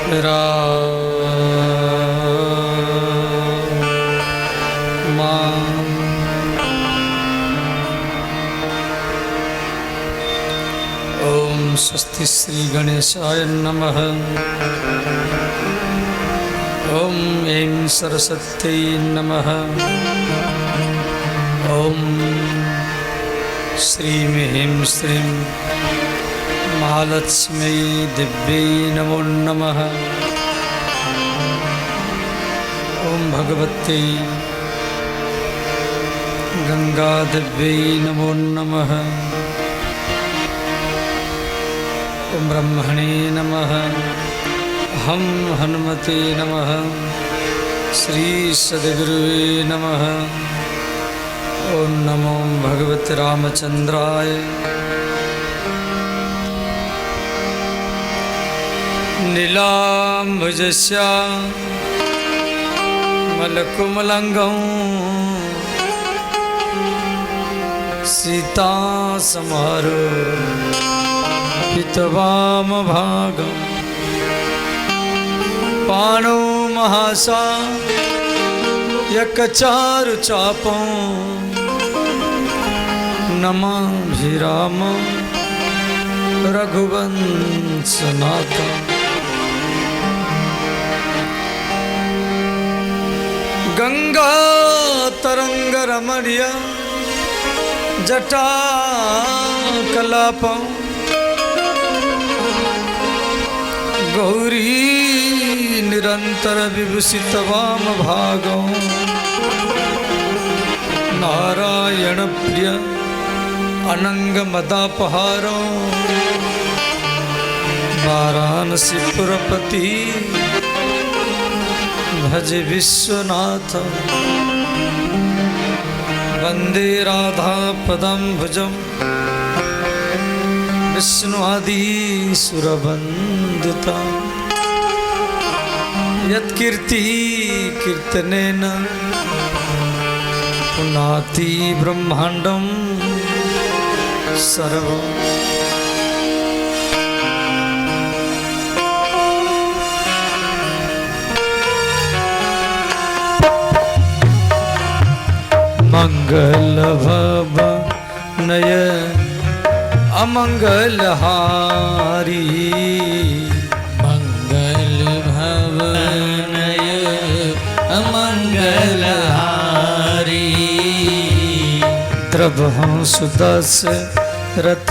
ओम स्वस्ति श्री गणेशाय नमः। ओम ऐं सरस्वत्यै नमः। ओम श्रीं ह्रीं श्रीं महालक्ष्मी दिव्यै नमो नमः। ओम भगवत्यै गंगा दिव्यै नमो नमः। ओम ब्रह्मणे नमः। हम हनुमते नमः। श्री सद्गुरुवे नमः। ओम नमो भगवते रामचंद्राय। नीलाम्बुजश्यामलकुमलङ्गं सीता समारोपितवामभागं पाणौ महासायकचारुचापं नमाभिराम रघुवंशनाथं। गंगा तरंग रमणीय जटा कलापं गौरी निरंतर विभूषित वाम भागं नारायण प्रिय अनंग मदापहारं वाराणसीपुरपति भज विश्वनाथ। वंदे राधा पदं भुजं विष्णुआदि सुरवंदिता। यत्कीर्ति कीर्तनेन पुनाति ब्रह्मांडं सर्वं। मंगल भवनय अमंगलहारी। मंगल भवनय अमंगलहारी। द्रवहं सुदशरथ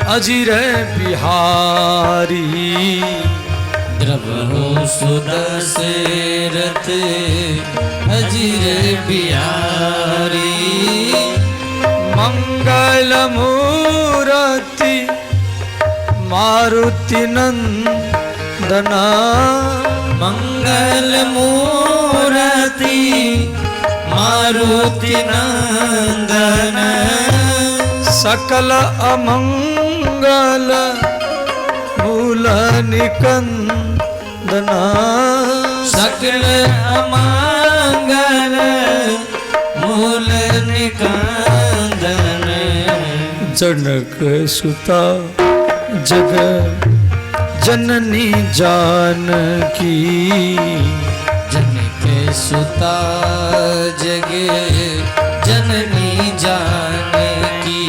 अजिर बिहारी। द्रवहं सुदशरथ अजिर बिहारी। मंगल मूर्ति मारुति नंदना। मंगल मूर्ति मारुति नंदन। सकल अमंगल मूल निकंदना। सकल अमंगल मूल निकंदन। जनक सुता जग जननी जानकी। जनक सुता जग जननी जानकी।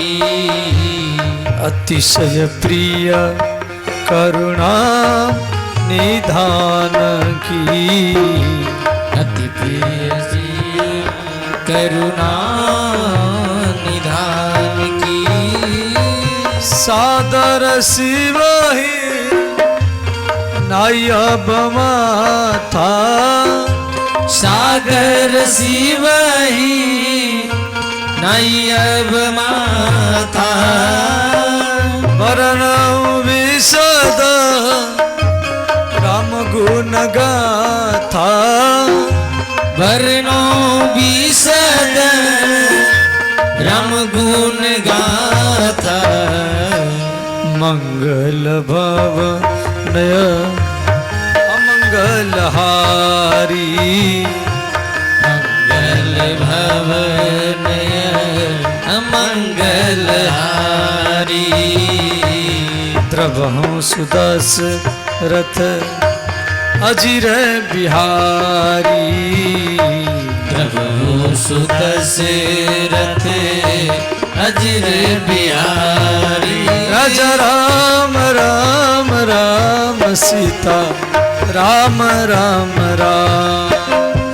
अतिशय प्रिय करुणा निधान की। अति प्रिय करुणा निधान की। सादर शिवहि नायब माथा। सागर शिवहि नायब माथा। वरणं विशद राम गुण गाथा। वर्णो विशद राम गुण गाथा। मंगल भवनय अमंगलहारी। मंगल भवनय अमंगलहारी। द्रवहं सुदशरथ रथ अजिर बिहारी। प्रभु सुत से रथ अजिर बिहारी। राजा राम राम राम सीता राम राम राम।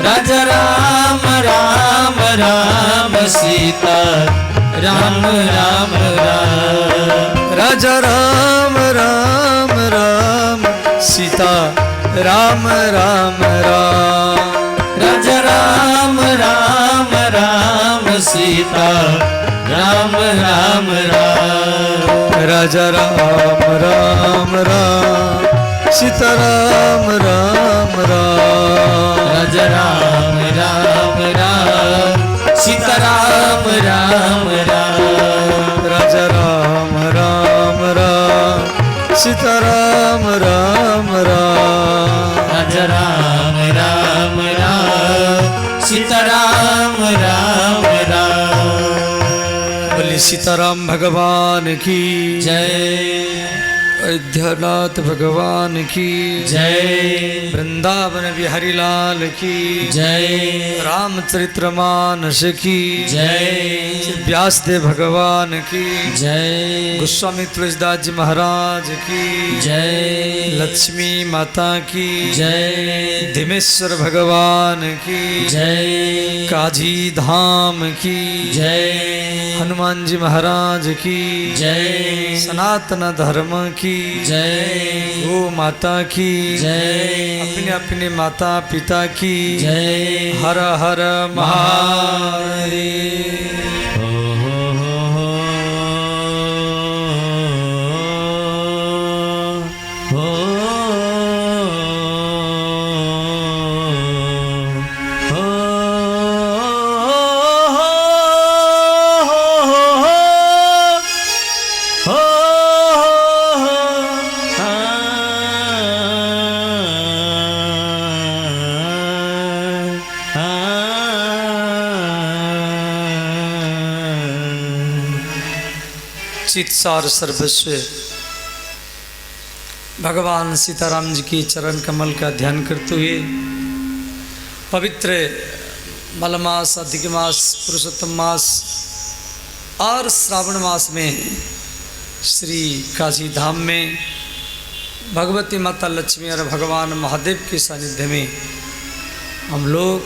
राजा राम राम राम सीता राम राम राम। राजा राम राम राम सीता राम राम राम। राजा राम राम राम सीता राम राम राम। राजा राम राम राम सीता राम राम राम। राजा राम राम राम सीता राम राम राम। राजा राम राम राम सीता राम राम राम। राजा राम राम राम सीता राम राम राम। बोले सीताराम भगवान की जय। अयोध्यानाथ भगवान की जय। वृंदावन बिहारी लाल की जय। रामचरितमानस की जय। व्यासदेव भगवान की जय। गोस्वामी तुलसीदास जी महाराज की जय। लक्ष्मी माता की जय। धीमेश्वर भगवान की जय। काजी धाम की जय। हनुमान जी महाराज की जय। सनातन धर्म की जय। गो माता की जय। अपने अपने माता पिता की जय। हर हर महादेव। चित्सार सर्वस्व भगवान सीताराम जी की चरण कमल का ध्यान करते हुए पवित्र मलमास, अधिक मास, पुरुषोत्तम मास और श्रावण मास में श्री काशी धाम में भगवती माता लक्ष्मी और भगवान महादेव के सानिध्य में हम लोग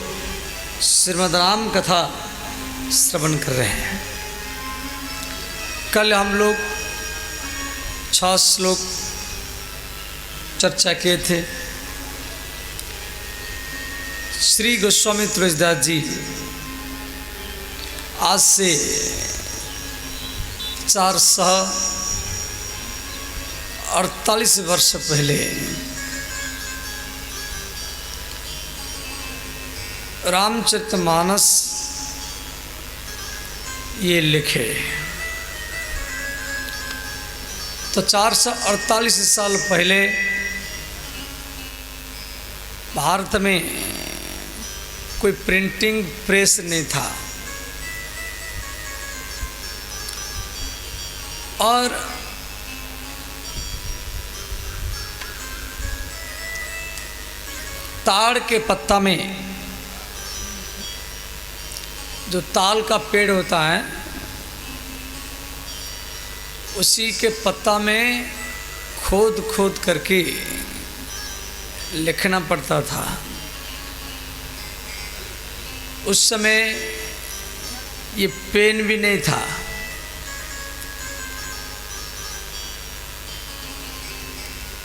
श्रीमद् राम कथा श्रवण कर रहे हैं। कल हम लोग 6 श्लोक चर्चा किए थे। श्री गोस्वामी तुलसीदास जी आज से 448 वर्ष पहले रामचरितमानस ये लिखे। तो 448 साल पहले भारत में कोई प्रिंटिंग प्रेस नहीं था और ताड़ के पत्ता में जो ताल का पेड़ होता है उसी के पत्ता में खोद खोद करके लिखना पड़ता था। उस समय ये पेन भी नहीं था,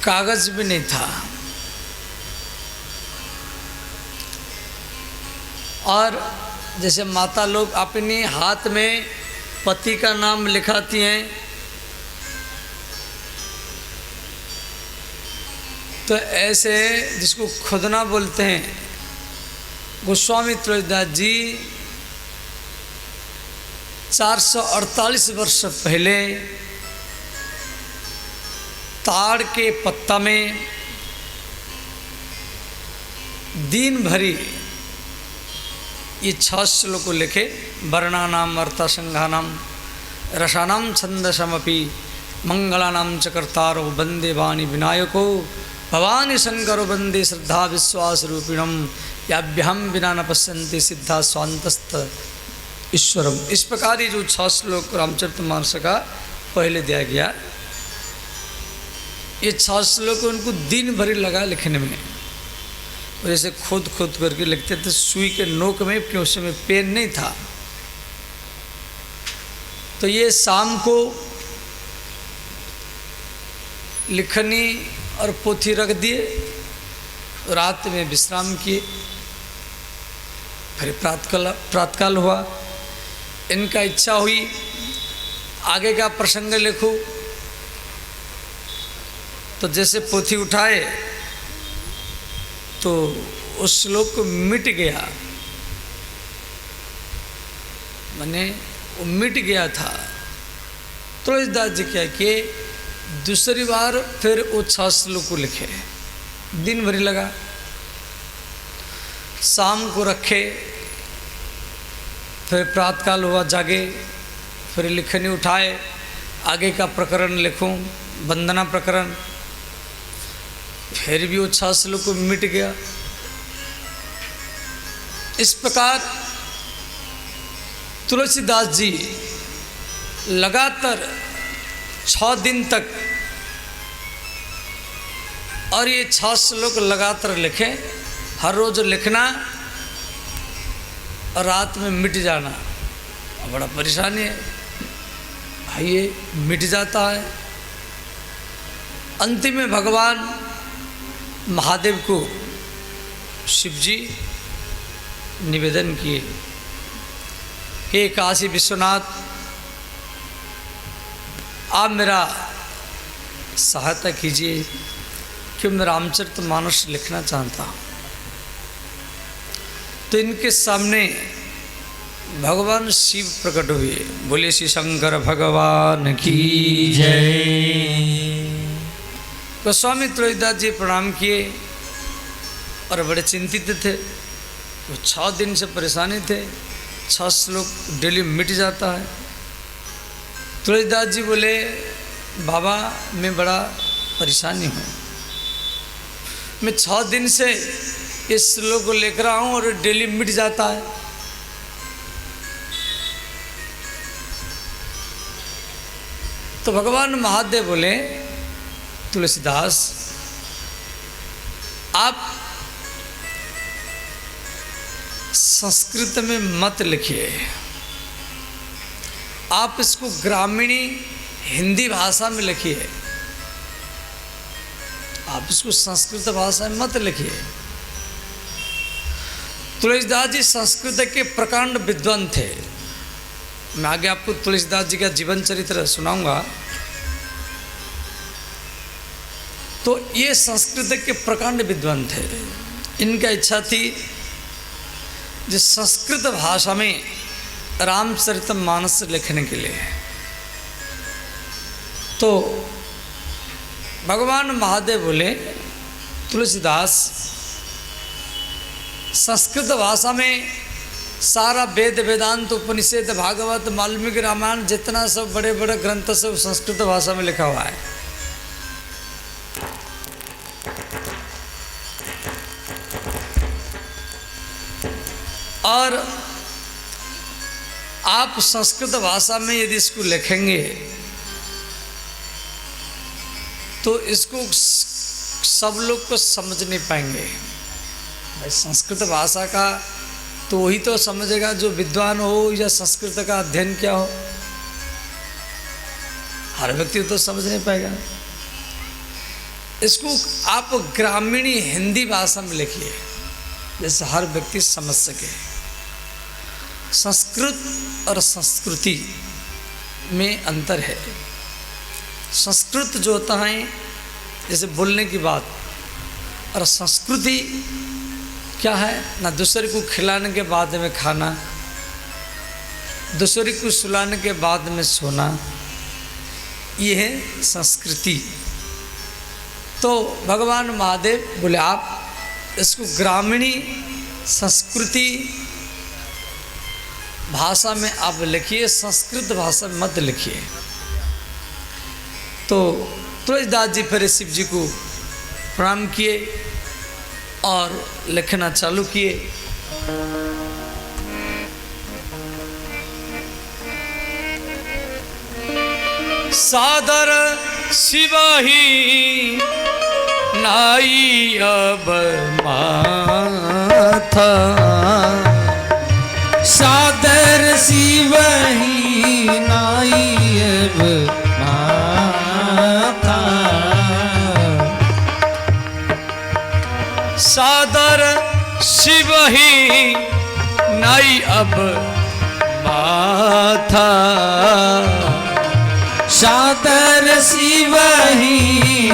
कागज भी नहीं था और जैसे माता लोग अपने हाथ में पति का नाम लिखाती हैं तो ऐसे जिसको खुदना बोलते हैं, गोस्वामी तुलसीदास जी 448 वर्ष पहले ताड़ के पत्ता में दिन भरी ये 6 श्लोक को लिखे। वर्णानाम अर्थसंघानाम रसानाम छंदसमपि मंगलानाम च कर्तारो वंदे वाणी विनायको भवानी शंकरो वंदे श्रद्धा विश्वास रूपिणम याभ्याम विना न पश्यन्ति सिद्धा स्वांतस्त ईश्वरम। इस प्रकार ये जो 6 श्लोक रामचरितमानस का पहले दिया गया, ये 6 श्लोक उनको दिन भर लगा लिखने में, और ऐसे खोद खोद करके लिखते थे सुई के नोक में, क्यों उस समय पेन नहीं था। तो ये शाम को लिखनी और पोथी रख दिए, रात में विश्राम किए, फिर प्रातःकाल हुआ। इनका इच्छा हुई आगे का प्रसंग लिखूं, तो जैसे पोथी उठाए तो उस श्लोक को मिट गया, माने वो मिट गया था। तुलसीदास जी क्या कि दूसरी बार फिर वो 6 श्लोक को लिखे, दिन भर लगा। शाम को रखे, फिर प्रातःकाल हुआ, जागे, फिर लिखनी उठाए, आगे का प्रकरण लिखूं, वंदना प्रकरण, फिर भी वो 6 श्लोक को मिट गया। इस प्रकार तुलसीदास जी लगातार 6 दिन तक, और ये 6 श्लोक लगातार लिखे, हर रोज लिखना और रात में मिट जाना। बड़ा परेशानी है भाई, ये मिट जाता है। अंतिम में भगवान महादेव को शिव जी निवेदन किए, हे काशी विश्वनाथ, आप मेरा सहायता कीजिए कि मैं रामचरितमानस लिखना चाहता हूँ। तो इनके सामने भगवान शिव प्रकट हुए। बोले श्री शंकर भगवान की जय। गोस्वामी तुलसीदास जी प्रणाम किए और बड़े चिंतित थे। वो 6 दिन से परेशानी थे, 6 श्लोक डेली मिट जाता है। तुलसीदास जी बोले, बाबा मैं बड़ा परेशानी हूँ, मैं 6 दिन से इस श्लोक को लेकर रहा हूँ और डेली मिट जाता है। तो भगवान महादेव बोले, तुलसीदास आप संस्कृत में मत लिखिए, आप इसको ग्रामीणी हिंदी भाषा में लिखिए, आप इसको संस्कृत भाषा में मत लिखिए। तुलसीदास जी संस्कृत के प्रकांड विद्वान थे। मैं आगे आपको तुलसीदास जी का जीवन चरित्र सुनाऊंगा। तो ये संस्कृत के प्रकांड विद्वान थे। इनका इच्छा थी जिस संस्कृत भाषा में रामचरितमानस लिखने के लिए। तो भगवान महादेव बोले, तुलसीदास संस्कृत भाषा में सारा वेद वेदांत उपनिषद भागवत वाल्मीकि रामायण जितना सब बड़े बड़े ग्रंथ सब संस्कृत भाषा में लिखा हुआ है। और आप संस्कृत भाषा में यदि इसको लिखेंगे तो इसको सब लोग को समझ नहीं पाएंगे। भाई संस्कृत भाषा का तो वही तो समझेगा जो विद्वान हो या संस्कृत का अध्ययन क्या हो, हर व्यक्ति तो समझ नहीं पाएगा। इसको आप ग्रामीणी हिंदी भाषा में लिखिए जैसे हर व्यक्ति समझ सके। संस्कृत और संस्कृति में अंतर है। संस्कृत जो होता है जैसे बोलने की बात, और संस्कृति क्या है ना, दूसरे को खिलाने के बाद में खाना, दूसरे को सुलाने के बाद में सोना, ये है संस्कृति। तो भगवान महादेव बोले आप इसको ग्रामीणी संस्कृति भाषा में आप लिखिए, संस्कृत भाषा में मत लिखिए। तो तुलसीदास जी फिर शिव जी को प्रणाम किए और लिखना चालू किए। सादर सिवाही नाई अब माथा, सादर सिवही नाई अब माथा, सादर सिवही नाई अब माथा, सादर सिवही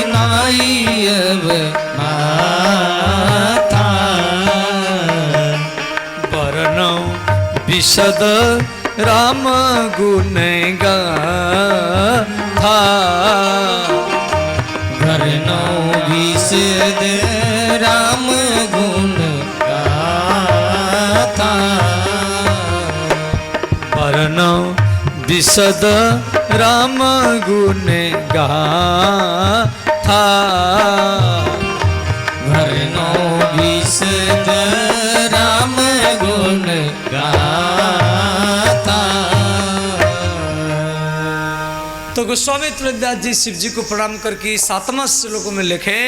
नाई अब माथा, वर्णो विशद राम गुण गाथा, वर्णो विशद राम गुण गाथा, वर्णो विशद राम गुण गाथा, वर्णो विशद राम गुण गाथा। तो गोस्वामी तुलसीदास जी शिव जी को प्रणाम करके 7वां श्लोक में लिखे,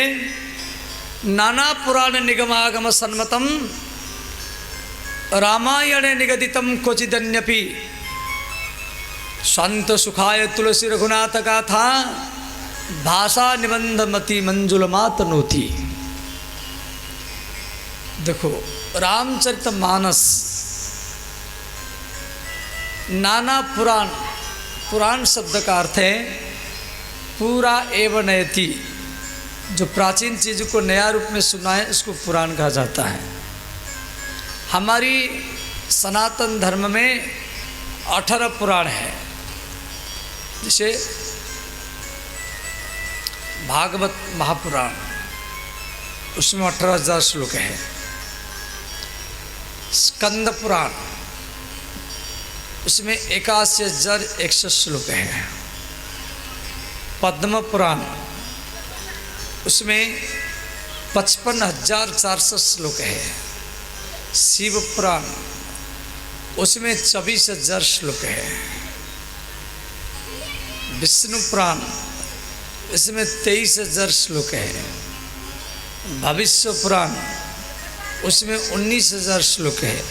नाना पुराण निगमागम सन्मतम रामायणे निगदितम क्वचिदन्यपि शांत सुखाय तुलसी रघुनाथ गाथा भाषा निबंध मति मंजुल मात नोती। देखो रामचरित मानस नाना पुराण, पुराण शब्द का अर्थ है पूरा एवं नयति, जो प्राचीन चीज को नया रूप में सुनाए उसको पुराण कहा जाता है। हमारी सनातन धर्म में 18 पुराण है, जैसे भागवत महापुराण, उसमें 18,000 श्लोक है। स्कंद पुराण, उसमें 81,100 श्लोक है। पद्म पुराण, उसमें 55,400 श्लोक है। शिव पुराण, उसमें 24,000 श्लोक है। विष्णु पुराण, इसमें 23,000 श्लोक है। भविष्य पुराण, उसमें 19,000 श्लोक है।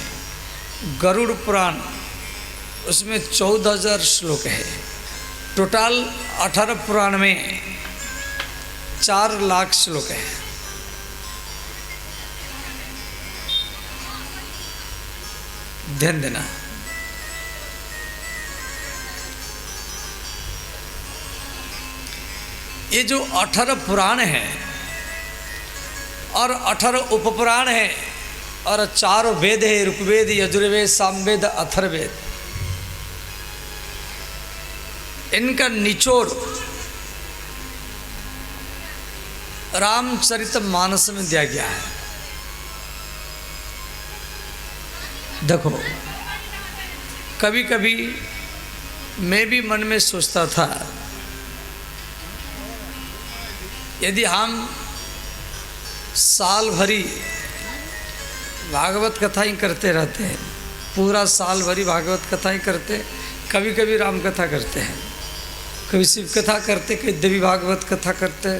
गरुड़ पुराण, उसमें 14,000 श्लोक है। टोटल 18 पुराण में 4 लाख श्लोक है। ध्यान देना। ये जो 18 पुराण हैं और 18 उपपुराण हैं और 4 वेद है, ऋग्वेद, यजुर्वेद, सामवेद, अथर्ववेद, इनका निचोड़ रामचरित मानस में दिया गया है। देखो कभी कभी मैं भी मन में सोचता था, यदि हम साल भरी भागवत कथा ही करते रहते हैं, पूरा साल भरी भागवत कथा ही करते, कभी कभी राम कथा करते हैं, कभी शिव कथा करते, कभी देवी भागवत कथा करते,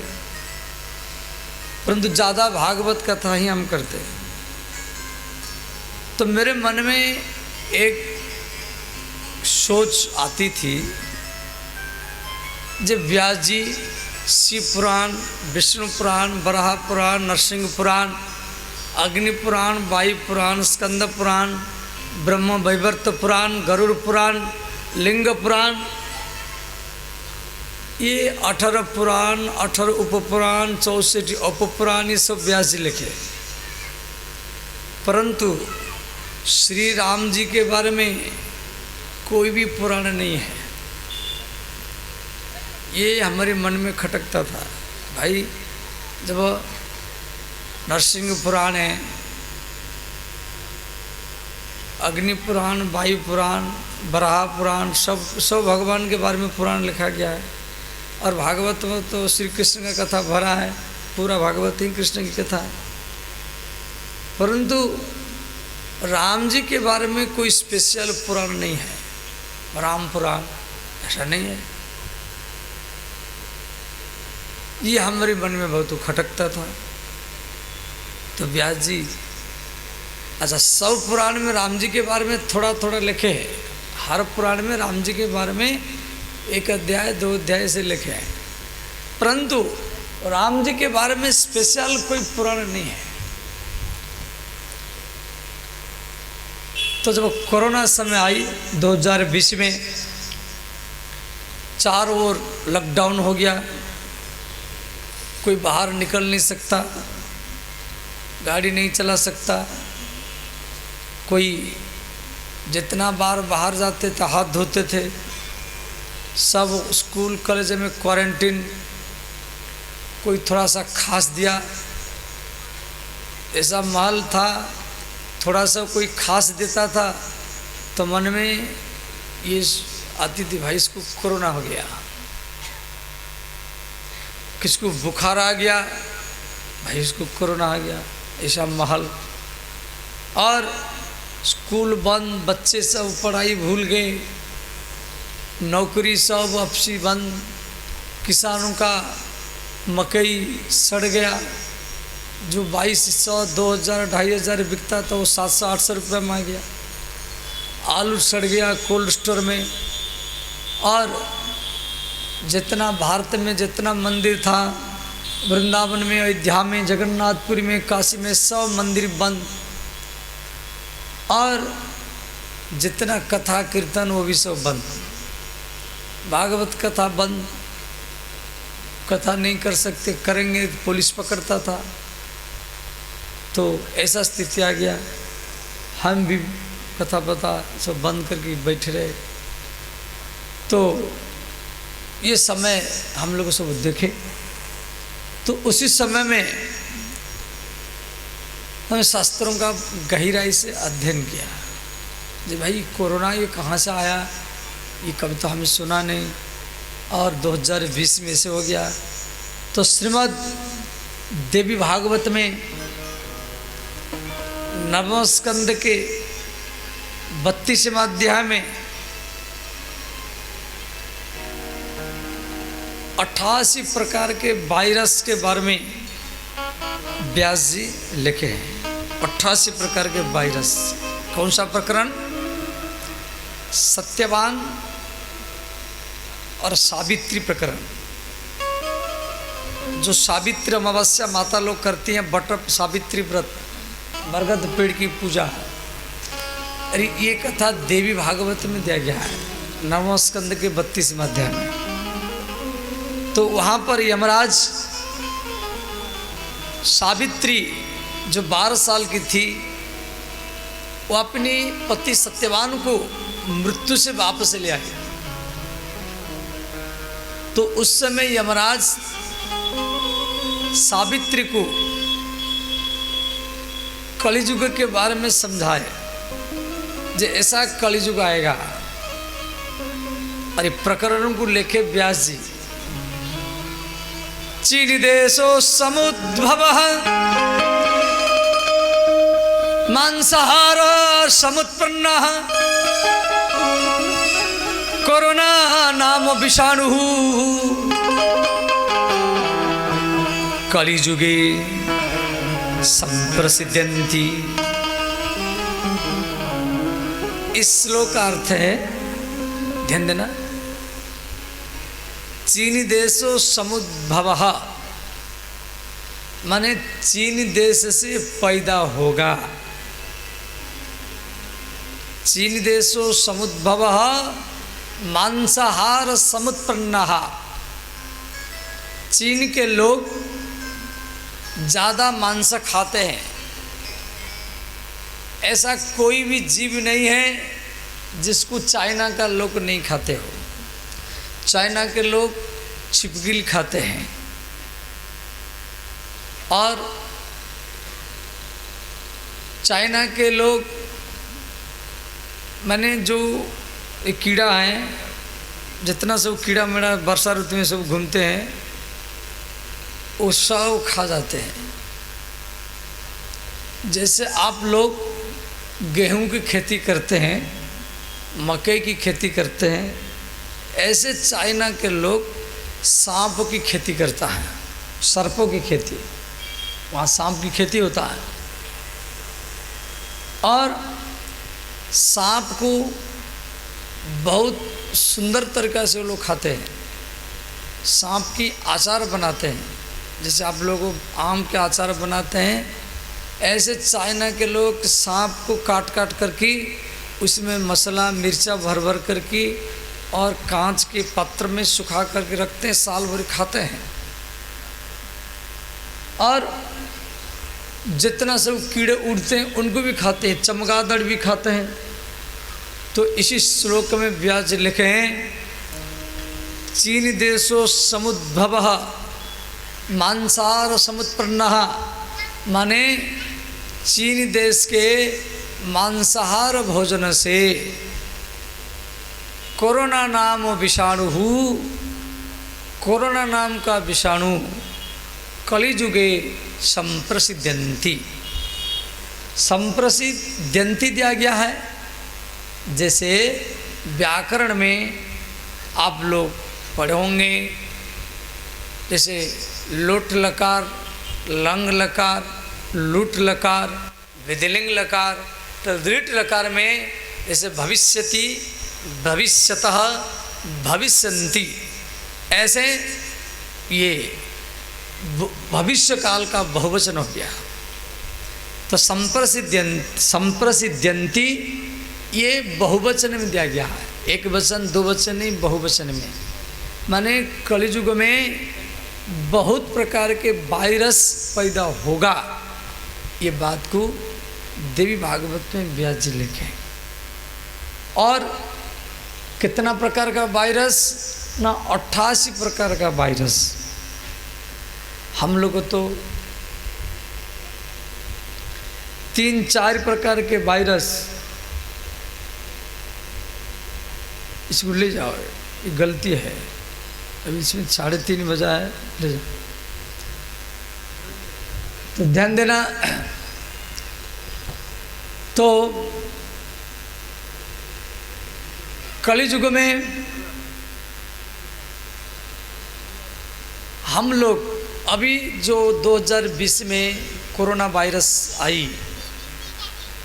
परंतु ज़्यादा भागवत कथा ही हम करते। तो मेरे मन में एक सोच आती थी, जब व्यास जी शिव पुराण, विष्णु पुराण, वराह पुराण, नरसिंह पुराण, अग्नि पुराण, वायु पुराण, स्कंद पुराण, ब्रह्म वैवर्त पुराण, गरुड़ पुराण, लिंग पुराण, ये 18 पुराण, 18 उपपुराण, 64 उपपुराण, ये सब व्यास जी लिखे। परंतु श्री राम जी के बारे में कोई भी पुराण नहीं है। ये हमारे मन में खटकता था। भाई जब नरसिंह पुराण है, अग्नि पुराण, वायु पुराण, वराह पुराण, सब भगवान के बारे में पुराण लिखा गया है, और भागवत में तो श्री कृष्ण का कथा भरा है, पूरा भागवत ही कृष्ण की कथा है। परंतु राम जी के बारे में कोई स्पेशल पुराण नहीं है, राम पुराण ऐसा नहीं है। ये हमारे मन में बहुत खटकता था। तो व्यास जी अच्छा सब पुराण में राम जी के बारे में थोड़ा थोड़ा लिखे हैं, हर पुराण में राम जी के बारे में 1 अध्याय 2 अध्याय से लिखे हैं, परंतु राम जी के बारे में स्पेशल कोई पुराण नहीं है। तो जब कोरोना समय आई 2020 में, चारों ओर लॉकडाउन हो गया, कोई बाहर निकल नहीं सकता, गाड़ी नहीं चला सकता, कोई जितना बार बाहर जाते थे हाथ धोते थे, सब स्कूल कॉलेज में क्वारंटीन, कोई थोड़ा सा खास दिया, ऐसा माहौल था। थोड़ा सा कोई खास देता था तो मन में ये आती थी भाई इसको कोरोना हो गया, किसको बुखार आ गया भाई इसको कोरोना आ गया, ऐसा माहौल। और स्कूल बंद, बच्चे सब पढ़ाई भूल गए, नौकरी सब अफसी बंद, किसानों का मकई सड़ गया, जो 2200 2000 2500 बिकता था वो 700 800 रुपये में आ गया, आलू सड़ गया कोल्ड स्टोर में। और जितना भारत में जितना मंदिर था, वृंदावन में, अयोध्या में, जगन्नाथपुरी में, काशी में, सब मंदिर बंद। और जितना कथा कीर्तन वो भी सब बंद, भागवत कथा बंद, कथा नहीं कर सकते, करेंगे तो पुलिस पकड़ता था। तो ऐसा स्थिति आ गया, हम भी कथा पता सब बंद करके बैठे रहे। तो ये समय हम लोग सब देखे, तो उसी समय में हमने शास्त्रों का गहराई से अध्ययन किया जी भाई कोरोना ये कहाँ से आया, ये कभी तो हमें सुना नहीं, और 2020 में से हो गया। तो श्रीमद् देवी भागवत में नवम स्कंद के 32वें अध्याय में 88 प्रकार के वायरस के बारे में व्यास जी लिखे हैं। 88 प्रकार के वायरस। कौन सा प्रकरण? सत्यवान और सावित्री प्रकरण। जो सावित्री अमावस्या माता लोग करती हैं, बट सावित्री व्रत, बरगद पेड़ की पूजा, अरे ये कथा देवी भागवत में दिया गया है, नवम स्कंद के 32वें अध्याय में। तो वहाँ पर यमराज सावित्री जो 12 साल की थी, वो अपने पति सत्यवान को मृत्यु से वापस ले आई। तो उस समय यमराज सावित्री को कलियुग के बारे में समझाए, जो ऐसा कलियुग आएगा। अरे प्रकरणों को लेके व्यास जी, चीन देशो समुद्भव मांसाहार समुत्पन्न कोरोना नाम विषाणु कलिजुगे संप्रसिद्ध्यन्ति। इस श्लोक का अर्थ है, ध्यान देना, चीन देशो समुद्भव माने चीन देश से पैदा होगा। चीन देशो समुद्भव मांसाहार समुत्पन्न। चीन के लोग ज़्यादा मांस खाते हैं। ऐसा कोई भी जीव नहीं है जिसको चाइना का लोग नहीं खाते हो। चाइना के लोग छिपगिल खाते हैं, और चाइना के लोग माने जो एक कीड़ा है, जितना सब कीड़ा मेड़ा वर्षा ऋतु में सब घूमते हैं, वो सब खा जाते हैं। जैसे आप लोग गेहूं की खेती करते हैं, मकई की खेती करते हैं, ऐसे चाइना के लोग सांप की खेती करता है, सर्पों की खेती, वहाँ सांप की खेती होता है। और सांप को बहुत सुंदर तरीक़ा से वो लोग खाते हैं। सांप की अचार बनाते हैं, जैसे आप लोग आम के अचार बनाते हैं, ऐसे चाइना के लोग सांप को काट काट करके उसमें मसाला मिर्चा भर भर करके और कांच के पात्र में सुखा करके रखते हैं, साल भर खाते हैं। और जितना सब कीड़े उड़ते हैं उनको भी खाते हैं, चमगादड़ भी खाते हैं। तो इसी श्लोक में व्यास जी लिखे हैं, चीन देशो समुद्भव मांसार समुत्पन्न, माने चीन देश के मांसाहार भोजन से कोरोना नाम विषाणु, कोरोना नाम का विषाणु कलिजुगे संप्रसिद्ध्यन्ति, संप्रसिद्ध्यन्ति दिया गया है। जैसे व्याकरण में आप लोग पढ़े होंगे, जैसे लोट लकार, लंग लकार, लुट लकार, विधिलिंग लकार, तो दृढ़ लकार में जैसे भविष्यति, भविष्यतः, भविष्यन्ति, ऐसे ये भविष्य काल का बहुवचन हो गया। तो संप्रसिद्ध्यन्ति ये बहुवचन में दिया गया है, एक वचन दो वचन नहीं, बहुवचन में। माने कलियुग में बहुत प्रकार के वायरस पैदा होगा, ये बात को देवी भागवत में व्यास जी लिखे। और कितना प्रकार का वायरस ना, 88 प्रकार का वायरस। हम लोग को तो 3-4 प्रकार के वायरस, इसको ले जाओ, ये गलती है, अभी इसमें 3:30 बजा है, ले जाओ। तो ध्यान देना। तो कलियुग में हम लोग अभी जो 2020 में कोरोना वायरस आई,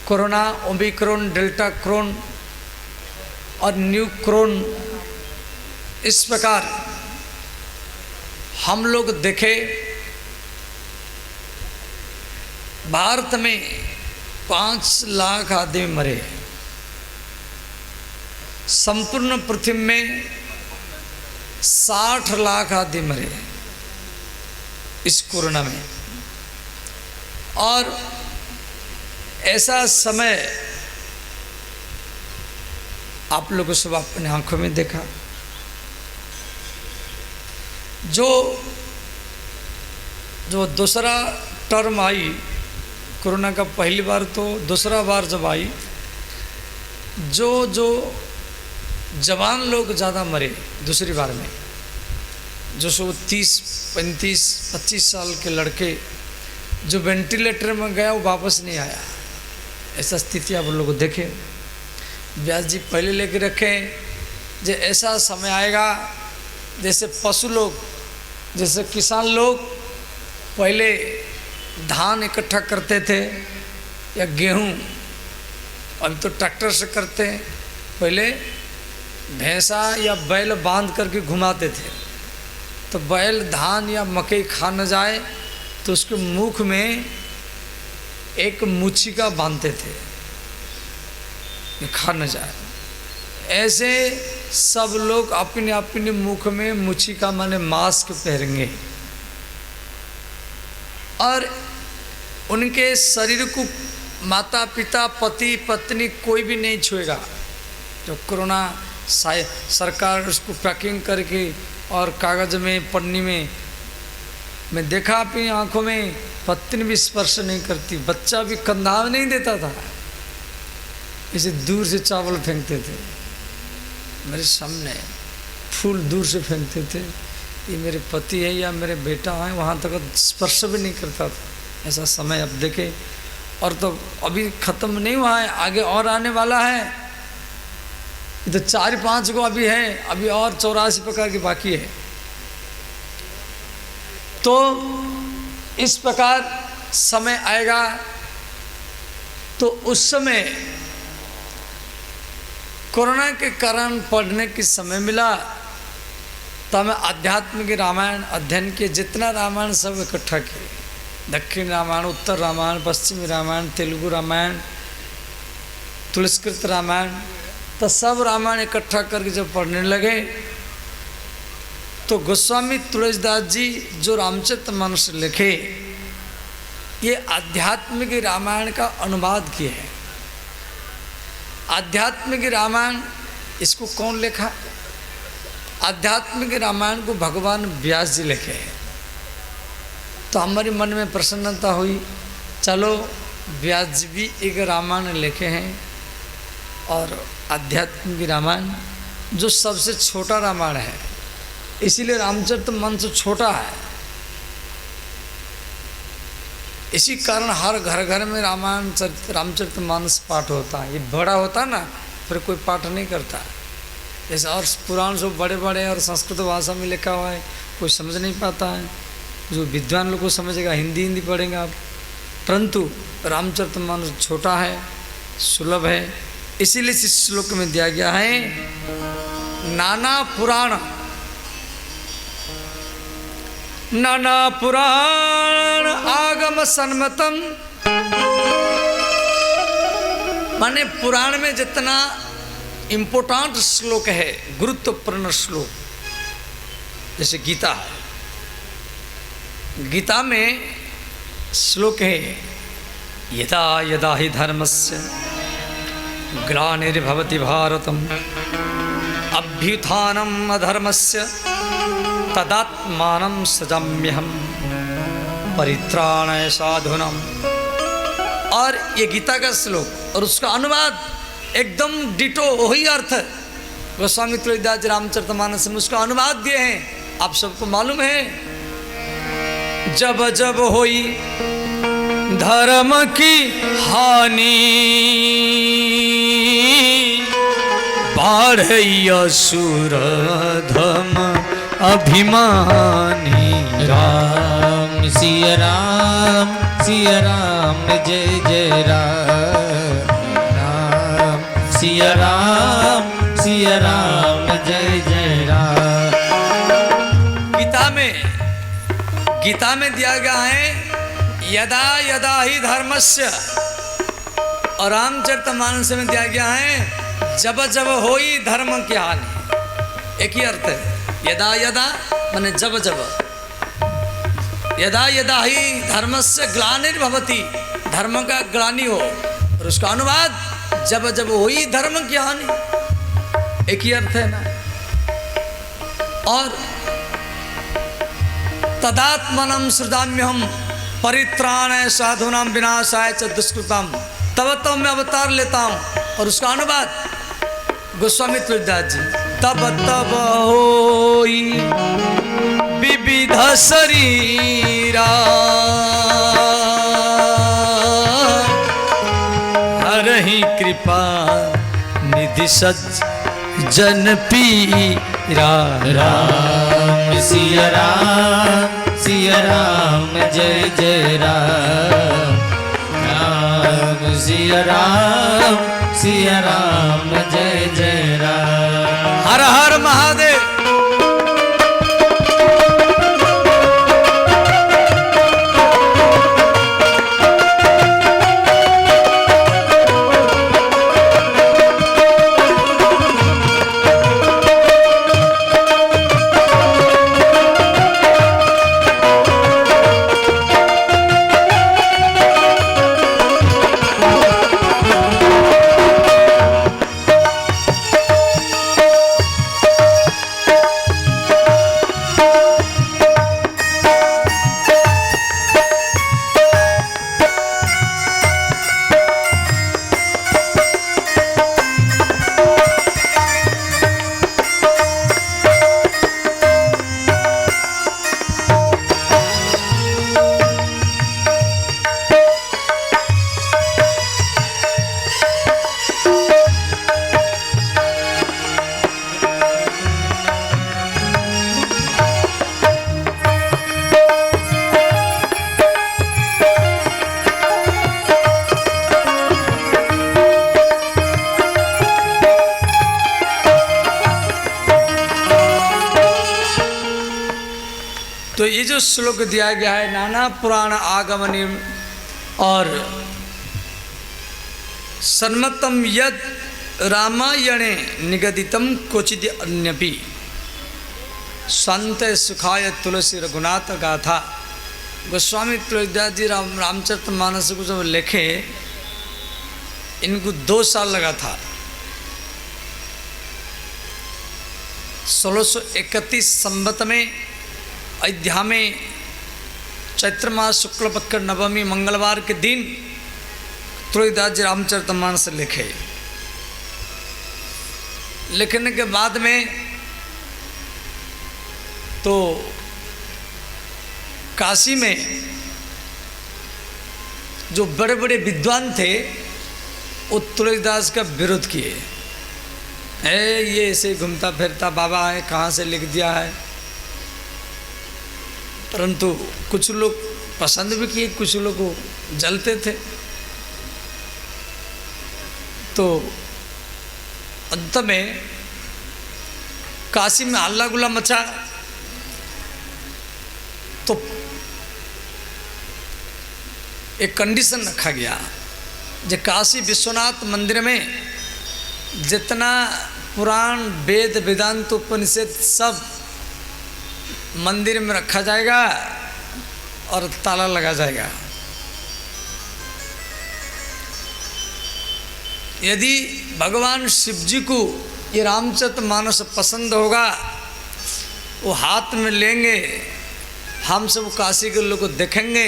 कोरोना, ओमिक्रॉन, डेल्टा क्रोन और न्यू क्रोन, इस प्रकार हम लोग देखे भारत में 5 लाख आदमी मरे, संपूर्ण पृथ्वी में 60 लाख आदमी मरे इस कोरोना में। और ऐसा समय आप लोगों सब अपने आंखों में देखा, जो दूसरा टर्म आई कोरोना का, पहली बार तो दूसरा बार जब आई, जो जवान लोग ज़्यादा मरे दूसरी बार में, जो 30, 35, 25 साल के लड़के जो वेंटिलेटर में गया वो वापस नहीं आया। ऐसा स्थिति आप लोग देखें। व्यास जी पहले लेके रखें, जो ऐसा समय आएगा जैसे पशु लोग, जैसे किसान लोग पहले धान इकट्ठा करते थे या गेहूँ, अभी तो ट्रैक्टर से करते हैं, पहले भैंसा या बैल बांध करके घुमाते थे। तो बैल धान या मकई खा न जाए तो उसके मुख में एक मुच्छिका बांधते थे, ये खा न जाए। ऐसे सब लोग अपने अपने मुख में मुच्छिका माने मास्क पहनेंगे और उनके शरीर को माता पिता, पति, पत्नी कोई भी नहीं छुएगा। जो कोरोना सरकार उसको पैकिंग करके और कागज़ में, पन्नी में, मैं देखा अपनी आंखों में, पत्नी भी स्पर्श नहीं करती, बच्चा भी कंधा नहीं देता था, इसे दूर से चावल फेंकते थे मेरे सामने, फूल दूर से फेंकते थे, ये मेरे पति है या मेरे बेटा है, वहाँ तक स्पर्श भी नहीं करता था। ऐसा समय अब देखे, और तो अभी खत्म नहीं हुआ है, आगे और आने वाला है। ये तो 4-5 को अभी है, अभी और 84 प्रकार की बाकी है। तो इस प्रकार समय आएगा, तो उस समय कोरोना के कारण पढ़ने की समय मिला, तो हमें आध्यात्मिक रामायण अध्ययन के जितना रामायण सब इकट्ठा किए, दक्षिण रामायण, उत्तर रामायण, पश्चिमी रामायण, तेलुगु रामायण, तुलसीकृत रामायण, तो सब रामायण इकट्ठा करके जब पढ़ने लगे, तो गोस्वामी तुलसीदास जी जो रामचरितमानस लिखे, ये आध्यात्मिक रामायण का अनुवाद किए हैं। आध्यात्मिक रामायण इसको कौन लिखा? आध्यात्मिक रामायण को भगवान व्यास जी लिखे हैं। तो हमारे मन में प्रसन्नता हुई, चलो व्यास जी भी एक रामायण लिखे हैं, और आध्यात्मिक रामायण जो सबसे छोटा रामायण है, इसीलिए रामचरितमानस छोटा है। इसी कारण हर घर घर में रामचरितमानस पाठ होता है। ये बड़ा होता ना, फिर कोई पाठ नहीं करता। जैसे और पुराण सब बड़े बड़े और संस्कृत भाषा में लिखा हुआ है, कोई समझ नहीं पाता है। जो विद्वान लोग को समझेगा, हिंदी पढ़ेगा आप, परंतु रामचरितमानस छोटा है, सुलभ है। इसीलिए इस श्लोक में दिया गया है, नाना पुराण आगम सन्मतम, माने पुराण में जितना इम्पोर्टेंट श्लोक है, गुरुत्वपूर्ण श्लोक, जैसे गीता है, गीता में श्लोक है, यदा यदा हि धर्मस्य ग्लानिर्भवति भारतम अभ्युत्थानम् अधर्मस्य तदात्मानं सृजाम्यहम् परित्राणाय साधूनां। और ये गीता का श्लोक और उसका अनुवाद एकदम डिटो वही अर्थ गोस्वामी तुलसीदास रामचरितमानस में उसका अनुवाद दिए हैं। आप सबको मालूम है, जब जब होई धर्म की हानि बाढ़ असुर धम अभिमानी। राम सिया राम जय जय राम, राम सिया राम जय जय राम। गीता में दिया गया है, यदा यदा ही धर्मस्य, और रामचरितमानस में दिया गया है, जब जब होई धर्म की हानि। एक ही अर्थ है, यदा यदा माने जब जब, यदा यदा ही धर्मस्य ग्लानिर्भवति, धर्म का ग्लानि हो, और उसका अनुवाद जब जब होई धर्म की हानि। एक ही अर्थ है ना। और तदात्मनं सृजाम्यहम् परित्राणाय साधूनां विनाशाय च दुष्कृतां, तब तो मैं अवतार लेता हूँ। और उसका अनुवाद गोस्वामी तुलसीदास जी, तब तब होई विविध शरीरा हरहि कृपा निधि सज्जन पीरा। राम सिया राम जय जय राम, राम सिया राम जय जय राम। हर हर महादेव। तो ये जो श्लोक दिया गया है, नाना पुराण आगमनी और सन्मतम यद रामायणे निगदितम क्वचिद अन्यपि संत सुखाय तुलसी रघुनाथ गाथा। गोस्वामी तुलसीदास जी रामचरितमानस को जब लिखे, इनको 2 साल लगा था। 1631 संवत में अयोध्या में चैत्र मास शुक्ल पक्ष नवमी मंगलवार के दिन तुलसीदास जी रामचरितमानस लिखे। लिखने के बाद में तो काशी में जो बड़े बड़े विद्वान थे वो तुलसीदास का विरोध किए। ये ऐसे घूमता फिरता बाबा है, कहाँ से लिख दिया है। परंतु कुछ लोग पसंद भी किए, कुछ लोग जलते थे। तो अंत में काशी में हल्ला गुल्ला मचा। तो एक कंडीशन रखा गया, जो काशी विश्वनाथ मंदिर में जितना पुराण वेद वेदांत उपनिषद सब मंदिर में रखा जाएगा और ताला लगा जाएगा। यदि भगवान शिव जी को ये रामचरितमानस पसंद होगा, वो हाथ में लेंगे, हम सब काशी के लोग को देखेंगे,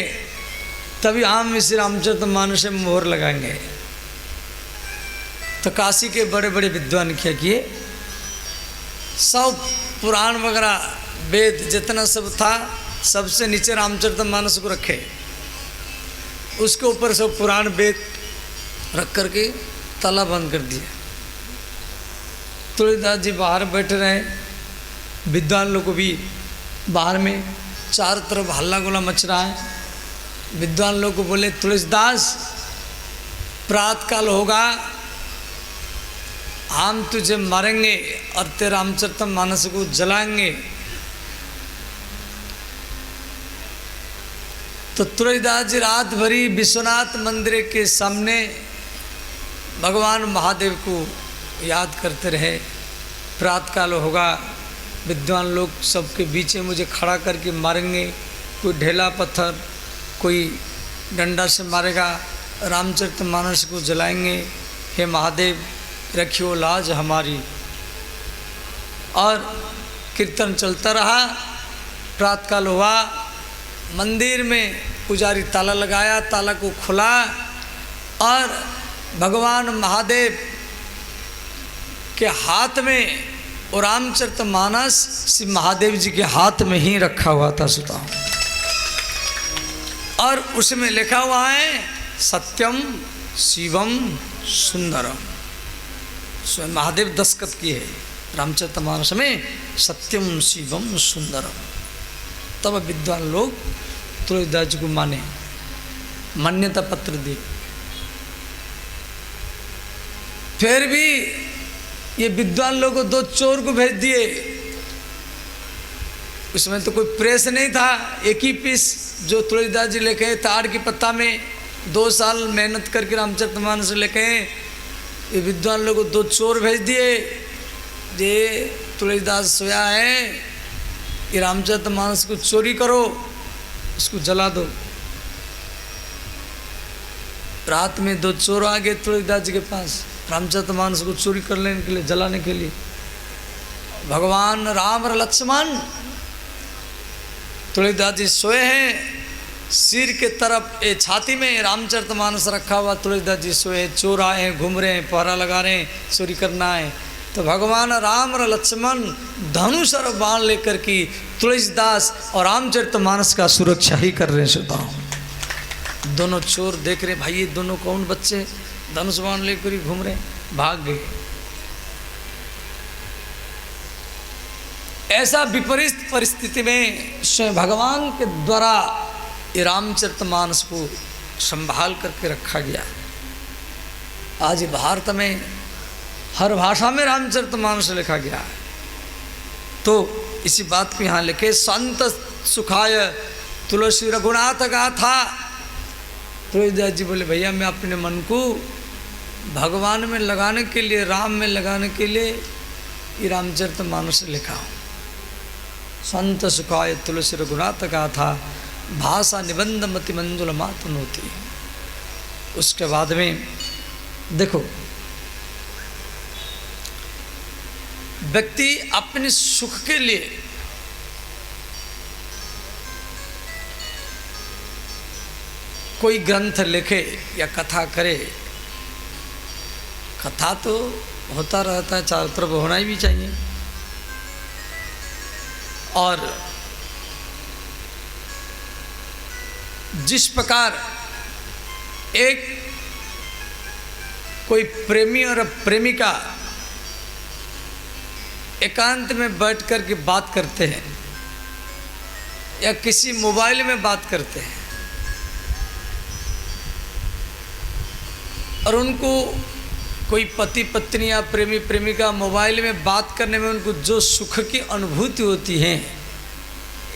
तभी हम इस रामचरितमानस में मोहर लगाएंगे। तो काशी के बड़े बड़े विद्वान क्या किए, सब पुराण वगैरह वेद जितना सब था, सबसे नीचे रामचरितमानस को रखे, उसके ऊपर सब पुराण वेद रख करके ताला बंद कर दिया। तुलसीदास जी बाहर बैठे रहे, विद्वान लोग को भी बाहर में चारों तरफ हल्ला गुल्ला मच रहा है। विद्वान लोग को बोले, तुलसीदास प्रातः काल होगा, हम तुझे मारेंगे और तेरे रामचरितमानस को जलाएंगे। तो तुलसीदास जी रात भरी विश्वनाथ मंदिर के सामने भगवान महादेव को याद करते रहे। प्रातः काल होगा, विद्वान लोग सबके बीच में मुझे खड़ा करके मारेंगे, कोई ढेला पत्थर, कोई डंडा से मारेगा, रामचरितमानस को जलाएंगे। हे महादेव रखियो लाज हमारी। और कीर्तन चलता रहा। प्रातः काल हुआ, मंदिर में पुजारी ताला लगाया, ताला को खुला और भगवान महादेव के हाथ में और रामचरितमानस श्री महादेव जी के हाथ में ही रखा हुआ था सुता। और उसमें लिखा हुआ है सत्यम शिवम सुंदरम। स्वयं महादेव दस्तखत किए है रामचरितमानस में, सत्यम शिवम सुंदरम। तब विद्वान लोग तुलसीदास जी को माने, मान्यता पत्र दिए। फिर भी ये विद्वान लोग को 2 चोर को भेज दिए। उसमें तो कोई प्रेस नहीं था, एक ही पीस जो तुलसीदास जी लेके ताड़ की पत्ता में 2 साल मेहनत करके रामचरितमानस लेके, ये विद्वान लोग को 2 चोर भेज दिए। ये तुलसीदास सोया है, ये रामचरितमानस को चोरी करो, इसको जला दो। रात में 2 चोर आ गए तुलसीदास जी के पास रामचरितमानस को चोरी कर लेने के लिए, जलाने के लिए। भगवान राम और लक्ष्मण तुलसीदास जी सोए हैं, सिर के तरफ छाती में रामचरितमानस रखा हुआ तुलसीदास जी सोए, चोर आए हैं, घूम रहे हैं, पहरा लगा रहे हैं, चोरी करना है। तो भगवान राम और लक्ष्मण धनुष और बाण लेकर के तुलसीदास और रामचरितमानस का सुरक्षा ही कर रहे हैं। दोनों चोर देख रहे, भाई ये दोनों कौन बच्चे धनुष बाण लेकर ही घूम रहे, भाग गए। ऐसा विपरीत परिस्थिति में स्वयं भगवान के द्वारा ये रामचरितमानस को संभाल करके रखा गया। आज भारत में हर भाषा में रामचरितमानस लिखा गया है। तो इसी बात को यहाँ लिखे, संत सुखाय तुलसी रघुनाथ गाथा। तुलसीदास जी बोले भैया मैं अपने मन को भगवान में लगाने के लिए, राम में लगाने के लिए ये रामचरितमानस लिखा हूँ। संत सुखाय तुलसी रघुनाथ गाथा, भाषा निबंध मति मंजुल मातन होती है। उसके बाद में देखो, व्यक्ति अपने सुख के लिए कोई ग्रंथ लिखे या कथा करे, कथा तो होता रहता है, चारों तरफ होना ही भी चाहिए। और जिस प्रकार एक कोई प्रेमी और प्रेमिका एकांत में बैठ कर के बात करते हैं या किसी मोबाइल में बात करते हैं और उनको कोई पति पत्नी या प्रेमी प्रेमिका मोबाइल में बात करने में उनको जो सुख की अनुभूति होती है,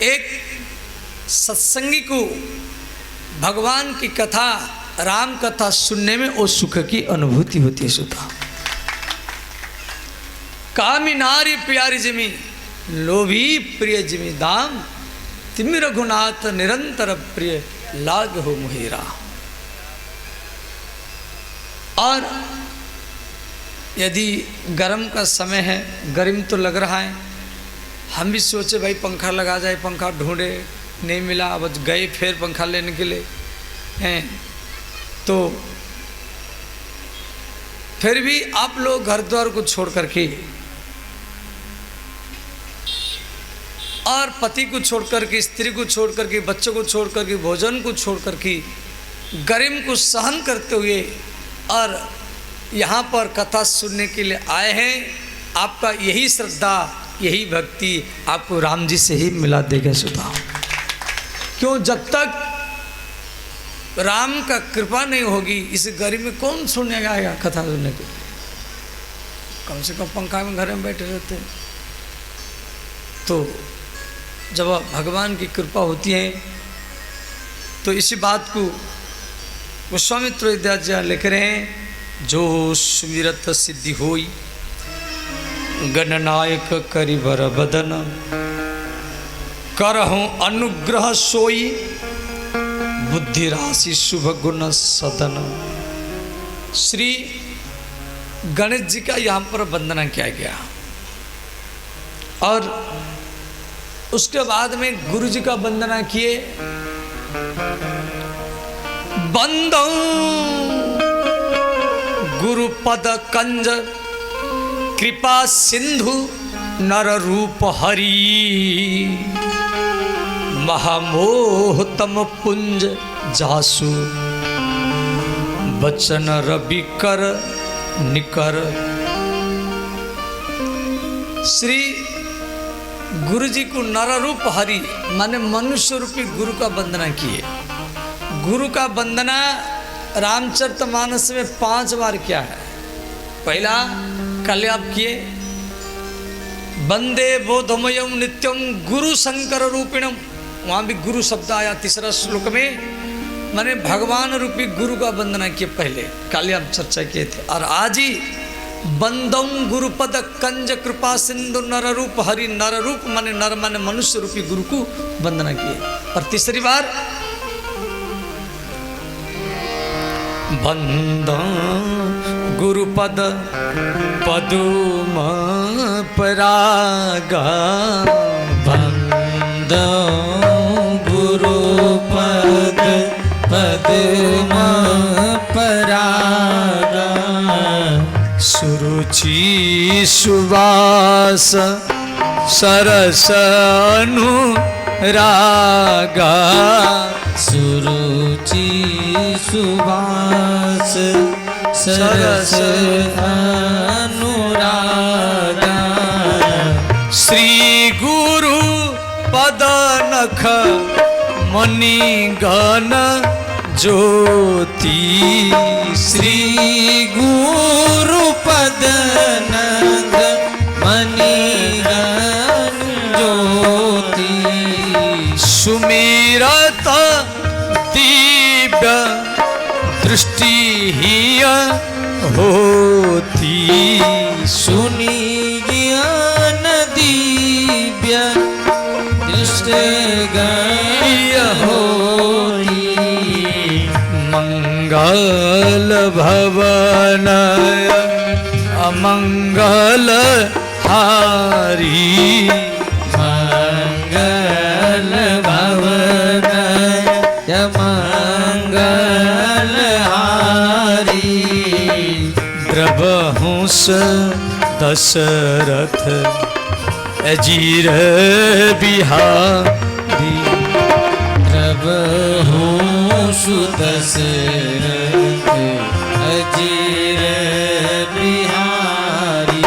एक सत्संगी को भगवान की कथा, राम कथा सुनने में वो सुख की अनुभूति होती है। सुधा कामी नारी प्यारी जिमी, लोभी प्रिय जिमी दाम, तिमि रघुनाथ निरंतर प्रिय लाग हो मुहेरा। और यदि गर्म का समय है, गर्म तो लग रहा है, हम भी सोचे भाई पंखा लगा जाए, पंखा ढूंढे नहीं मिला, अब गए फिर पंखा लेने के लिए हैं, तो फिर भी आप लोग घर द्वार को छोड़ करके और पति को छोड़ करके, स्त्री को छोड़ करके, बच्चों को छोड़ करके, भोजन को छोड़ करके, गर्म को सहन करते हुए और यहाँ पर कथा सुनने के लिए आए हैं। आपका यही श्रद्धा, यही भक्ति आपको राम जी से ही मिला देगा। सुधा क्यों, जब तक राम का कृपा नहीं होगी इस गर्मी में कौन सुनने आएगा कथा सुनने के? कम से कम पंखा में घर में बैठे रहते हैं। तो जब भगवान की कृपा होती है तो इसी बात को गोस्वामी तुलसीदास जी लिख रहे हैं, जो सुमिरत सिद्धि होई, गणनायक करिबर बदन, करहूँ अनुग्रह सोई, बुद्धि राशि शुभ गुण सदन। श्री गणेश जी का यहाँ पर वंदना किया गया और उसके बाद में गुरु जी का वंदना किए। बंदौ गुरु पद कंज, कृपा सिंधु नर रूप हरि, महामोह तम पुंज जासु, बचन रवि कर निकर। श्री गुरु जी को नर रूप हरि माने मनुष्य रूपी गुरु का वंदना किए। गुरु का वंदना रामचरितमानस में 5 बार किया है। पहला कल आप किए, वंदे बोधमयम नित्यम गुरु शंकर रूपिणम, वहाँ भी गुरु शब्द आया 3रा श्लोक में, माने भगवान रूपी गुरु का वंदना किए। पहले कल हम चर्चा किए थे। और आज ही बंदम गुरुपद कंज कृपा सिंधु नर रूप हरि, नर रूप माने नर माने मनुष्य रूपी गुरु को वंदना किए। और तीसरी बार बंदम गुरुपद पदुम परागा, बंदम गुरुपद पदुम परागा, सुरुचि सुवास सरस अनुरागा, सुरुचि सुवास सरस अनुरागा, श्री गुरु पद नख मणि गण ज्योति, श्री गुरुपद नख मणि गण ज्योति। सुमिरत दिव्य दृष्टि ही होती। सुनी ज्ञान दिव्य दृष्टि होती। मंगल भवन अमंगल हारी। मंगल भवन मंगल हारी। द्रवहुंस दशरथ अजीर बिहारी। द्रवहुंस दशरथ अजीर बिहारी।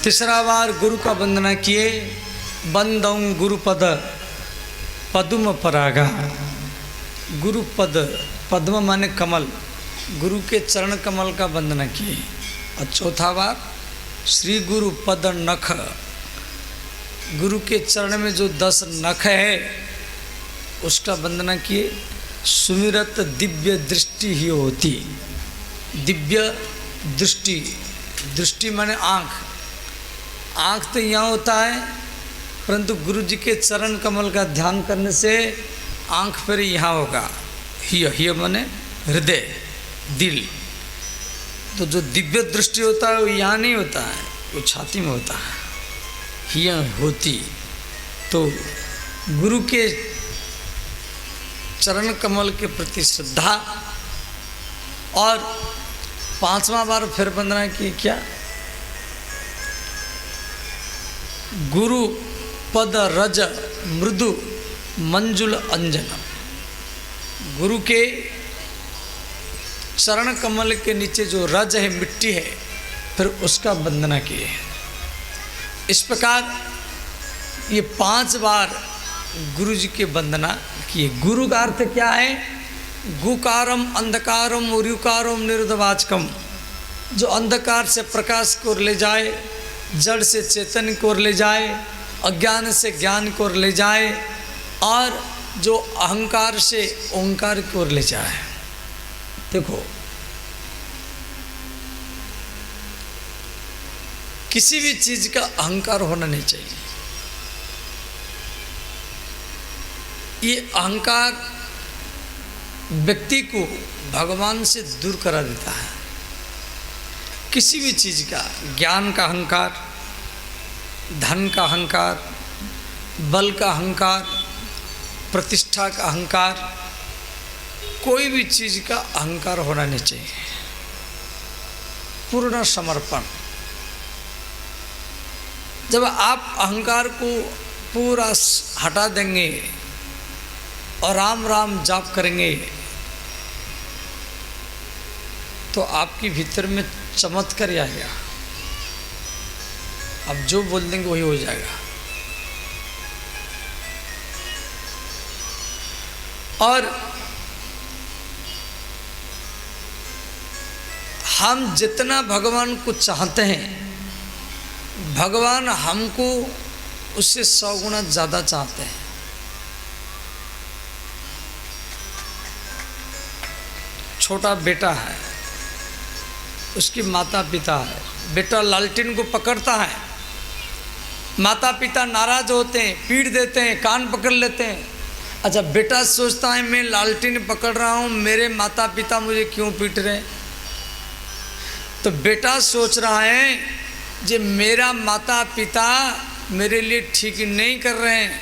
तीसरा बार गुरु का वंदना किए। बंदं गुरुपद पद्म परागा। गुरुपद, पद्म माने कमल, गुरु के चरण कमल का वंदना किए। और चौथा बार श्री गुरु पद नख, गुरु के चरण में जो 10 नख है उसका वंदना किए। सुमिरत दिव्य दृष्टि ही होती। दिव्य दृष्टि, दृष्टि माने आँख। आँख तो यहाँ होता है, परंतु गुरु जी के चरण कमल का ध्यान करने से आँख फिर यहाँ होगा। हिय माने हृदय, दिल। तो जो दिव्य दृष्टि होता है वो यहाँ नहीं होता है, वो छाती में होता है, हिय होती। तो गुरु के चरण कमल के प्रति श्रद्धा। और 5वां बार फिर वंदना की क्या? गुरु पद रज मृदु मंजुल अंजन। गुरु के चरण कमल के नीचे जो रज है, मिट्टी है, फिर उसका वंदना किए। इस प्रकार ये 5 बार गुरु जी के वंदना किए। गुरु का अर्थ क्या है? गुकारम अंधकारम उरुकारम निरुद्धवाचकम। जो अंधकार से प्रकाश को ले जाए, जड़ से चेतन को ले जाए, अज्ञान से ज्ञान को ले जाए, और जो अहंकार से ओंकार की ओर ले जाए। देखो, किसी भी चीज का अहंकार होना नहीं चाहिए। ये अहंकार व्यक्ति को भगवान से दूर करा देता है। किसी भी चीज का, ज्ञान का अहंकार, धन का अहंकार, बल का अहंकार, प्रतिष्ठा का अहंकार, कोई भी चीज का अहंकार होना नहीं चाहिए। पूर्ण समर्पण। जब आप अहंकार को पूरा हटा देंगे और राम राम जाप करेंगे तो आपके भीतर में चमत्कार आएगा। अब जो बोल देंगे वही हो जाएगा। और हम जितना भगवान को चाहते हैं, भगवान हमको उससे 100 गुना ज़्यादा चाहते हैं। छोटा बेटा है, उसकी माता पिता है, बेटा लालटेन को पकड़ता है, माता पिता नाराज होते हैं, पीट देते हैं, कान पकड़ लेते हैं। अच्छा, बेटा सोचता है मैं लालटेन पकड़ रहा हूँ, मेरे माता पिता मुझे क्यों पीट रहे हैं? तो बेटा सोच रहा है जे मेरा माता पिता मेरे लिए ठीक नहीं कर रहे हैं,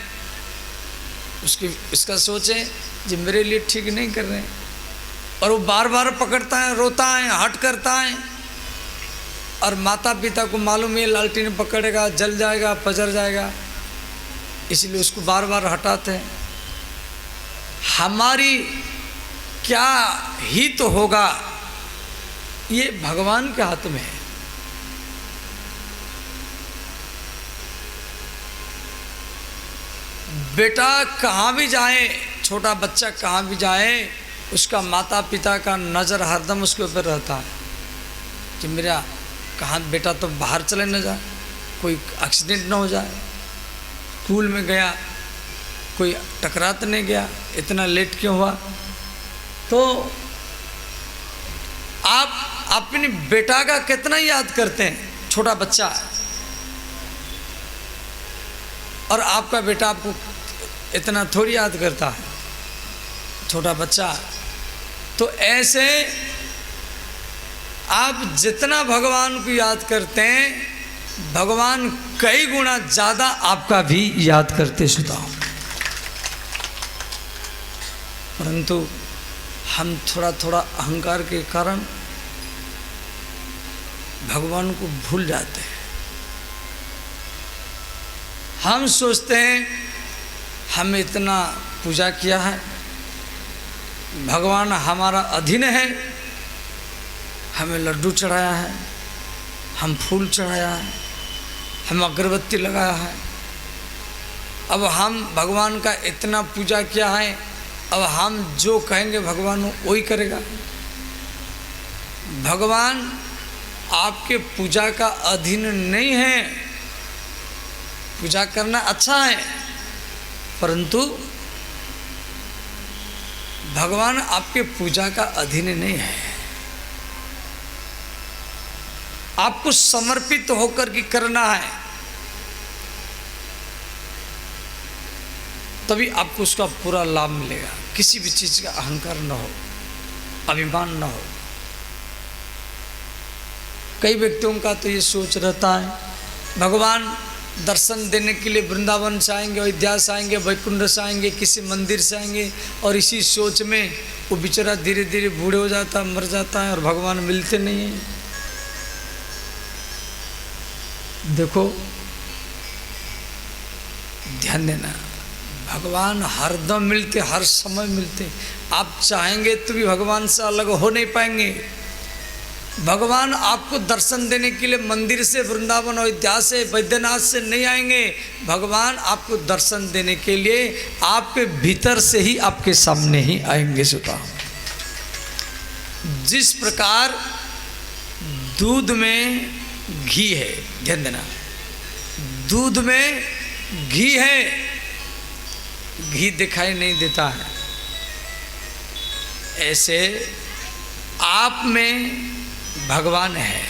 इसका सोच है जे मेरे लिए ठीक नहीं कर रहे हैं, और वो बार बार पकड़ता है, रोता है, हट करता है। और माता पिता को मालूम है लालटेन पकड़ेगा, जल जाएगा, पजर जाएगा, इसलिए उसको बार बार हटाते हैं। हमारी क्या हित होगा ये भगवान के हाथ में है। बेटा कहाँ भी जाए, छोटा बच्चा कहाँ भी जाए, उसका माता पिता का नज़र हरदम उसके ऊपर रहता है कि मेरा कहाँ बेटा तो बाहर चले न जाए, कोई एक्सीडेंट ना हो जाए, स्कूल में गया कोई टकरा तो नहीं गया, इतना लेट क्यों हुआ। तो आप अपने बेटा का कितना याद करते हैं, छोटा बच्चा है, और आपका बेटा आपको इतना थोड़ी याद करता है, छोटा बच्चा। तो ऐसे आप जितना भगवान को याद करते हैं, भगवान कई गुना ज़्यादा आपका भी याद करते सुधाओ। परंतु हम थोड़ा थोड़ा अहंकार के कारण भगवान को भूल जाते हैं। हम सोचते हैं हम इतना पूजा किया है, भगवान हमारा अधीन है, हमें लड्डू चढ़ाया है, हम फूल चढ़ाया है, हम अगरबत्ती लगाया है, अब हम भगवान का इतना पूजा किया है, अब हम जो कहेंगे भगवान वही करेगा। भगवान आपके पूजा का अधीन नहीं है। पूजा करना अच्छा है, परंतु भगवान आपके पूजा का अधीन नहीं है। आपको समर्पित होकर के करना है, तभी आपको उसका पूरा लाभ मिलेगा। किसी भी चीज का अहंकार न हो, अभिमान न हो। कई व्यक्तियों का तो ये सोच रहता है भगवान दर्शन देने के लिए वृंदावन से आएंगे, अयोध्या से आएंगे, वैकुंठ से आएंगे, किसी मंदिर से आएंगे, और इसी सोच में वो बेचारा धीरे धीरे बूढ़े हो जाता है, मर जाता है, और भगवान मिलते नहीं हैं। देखो, ध्यान देना, भगवान हरदम मिलते, हर समय मिलते। आप चाहेंगे तो भी भगवान से अलग हो नहीं पाएंगे। भगवान आपको दर्शन देने के लिए मंदिर से, वृंदावन, अयोध्या से, बैद्यनाथ से नहीं आएंगे। भगवान आपको दर्शन देने के लिए आपके भीतर से ही, आपके सामने ही आएंगे। सुता जिस प्रकार दूध में घी है, ध्यान देना, दूध में घी है, घी दिखाई नहीं देता है, ऐसे आप में भगवान है,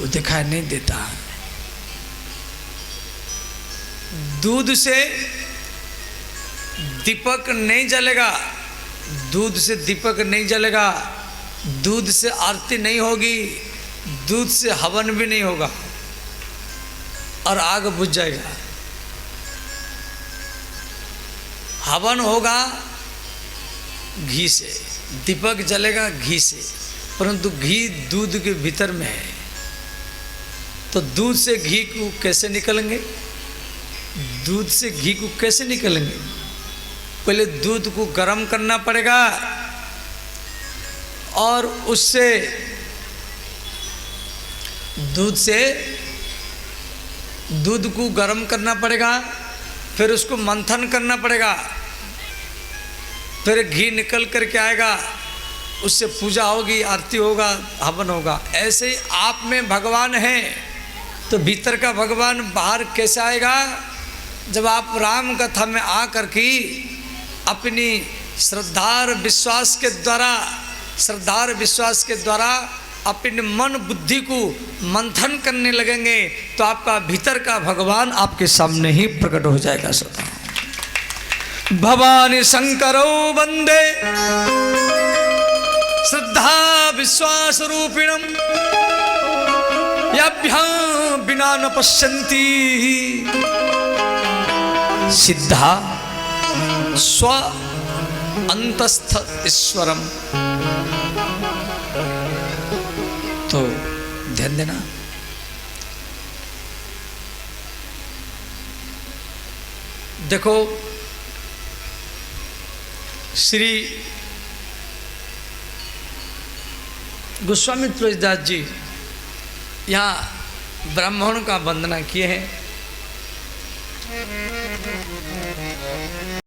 वो दिखाई नहीं देता। दूध से दीपक नहीं जलेगा, दूध से दीपक नहीं जलेगा, दूध से आरती नहीं होगी, दूध से हवन भी नहीं होगा, और आग बुझ जाएगा। हवन होगा घी से, दीपक जलेगा घी से, परंतु घी दूध के भीतर में है। तो दूध से घी को कैसे निकलेंगे? दूध से घी को कैसे निकलेंगे? पहले दूध को गर्म करना पड़ेगा, और उससे दूध को गर्म करना पड़ेगा, फिर उसको मंथन करना पड़ेगा, फिर घी निकल करके आएगा, उससे पूजा होगी, आरती होगा, हवन होगा। ऐसे ही आप में भगवान है तो भीतर का भगवान बाहर कैसे आएगा? जब आप राम कथा में आकर के अपनी श्रद्धा और विश्वास के द्वारा अपने मन बुद्धि को मंथन करने लगेंगे तो आपका भीतर का भगवान आपके सामने ही प्रकट हो जाएगा। सदा भवानी शंकरो वंदे श्रद्धा विश्वास रूपिणम याभ्यां बिना न पश्यन्ति सिद्धा स्व अंतस्थ ईश्वरम। तो ध्यान देना, देखो श्री गोस्वामी तुलसीदास जी यहाँ ब्राह्मणों का वंदना किए हैं।